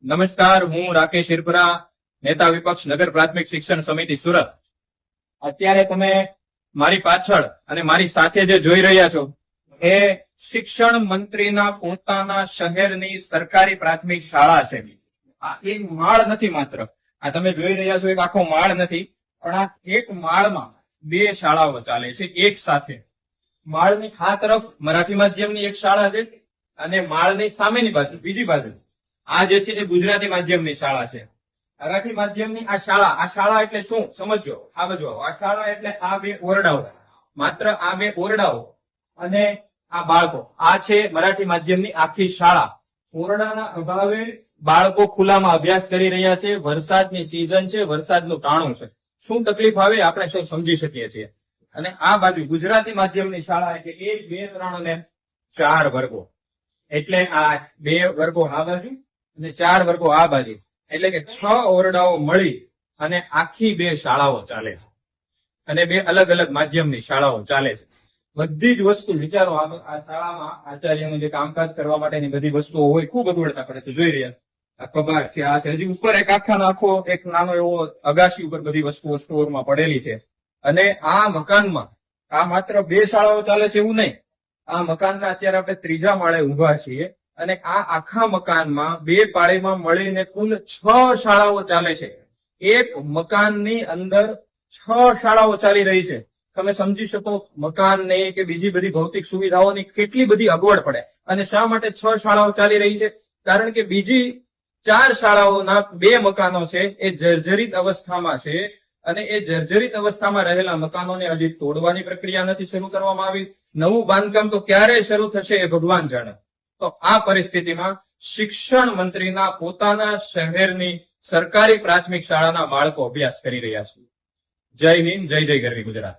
નમસ્કાર, હું રાકેશ હિરપરા, નેતા વિપક્ષ નગર પ્રાથમિક શિક્ષણ સમિતિ સુરત. અત્યારે તમે મારી પાછળ અને મારી સાથે જે જોઈ રહ્યા છો એ શિક્ષણ મંત્રીના પોતાના શહેરની સરકારી પ્રાથમિક શાળા છે. આ એક માળ નથી, માત્ર આ તમે જોઈ રહ્યા છો એક આખો માળ નથી, પણ આ એક માળમાં બે શાળાઓ ચાલે છે એક સાથે. માળની આ તરફ મરાઠી માધ્યમની એક શાળા છે અને માળની સામેની બાજુ બીજી બાજુ આ જે છે એ ગુજરાતી માધ્યમની શાળા છે. મરાઠી માધ્યમની આ શાળા એટલે શું સમજો. આ બાજુ આ શાળા એટલે આ બે ઓરડાઓ, માત્ર આ બે ઓરડાઓ અને આ બાળકો. આ છે મરાઠી માધ્યમની આખી શાળા. ઓરડાના અભાવે બાળકો ખુલ્લામાં અભ્યાસ કરી રહ્યા છે. વરસાદની સિઝન છે, વરસાદનું ટાણું છે. શું તકલીફ આવે આપણે સૌ સમજી શકીએ છીએ. અને આ બાજુ ગુજરાતી માધ્યમની શાળા એટલે 1, 2, 3 અને 4 વર્ગો. એટલે આ 2 વર્ગો આ બાજુ અને 4 વર્ગો આ બાજુ, એટલે કે 6 ઓરડાઓ મળી અને આખી 2 શાળાઓ ચાલે છે. અને 2 અલગ અલગ માધ્યમની શાળાઓ ચાલે છે. બધી જ વસ્તુ વિચારો, આ શાળામાં આચાર્યનું જે કામકાજ કરવા માટેની બધી વસ્તુઓ હોય, ખૂબ અગવડતા પડે છે. જોઈ રહ્યા આ કબાટ છે, આ છે, હજી ઉપર એક આખો એક નાનો એવો અગાશી ઉપર બધી વસ્તુઓ સ્ટોરમાં પડેલી છે. અને આ મકાનમાં આ માત્ર 2 શાળાઓ ચાલે છે એવું નહીં, આ મકાનના અત્યારે આપણે 3જા માળે ઉભા છીએ અને આ આખા મકાનમાં 2 પાળીમાં મળીને કુલ 6 શાળાઓ ચાલે છે. એક મકાનની અંદર 6 શાળાઓ ચાલી રહી છે. તમે સમજી શકો મકાનની કે બીજી બધી ભૌતિક સુવિધાઓની કેટલી બધી અગવડ પડે. અને શા માટે 6 શાળાઓ ચાલી રહી છે? કારણ કે બીજી 4 શાળાઓના 2 મકાનો છે એ જર્જરિત અવસ્થામાં છે અને એ જર્જરિત અવસ્થામાં રહેલા મકાનોને હજી તોડવાની પ્રક્રિયા નથી શરૂ કરવામાં આવી. નવું બાંધકામ તો ક્યારે શરૂ થશે એ ભગવાન જાણે. તો આ પરિસ્થિતિમાં શિક્ષણ મંત્રીના પોતાના શહેરની સરકારી પ્રાથમિક શાળાના બાળકો અભ્યાસ કરી રહ્યા છે. જય હિન્દ, જય જય ગરવી ગુજરાત.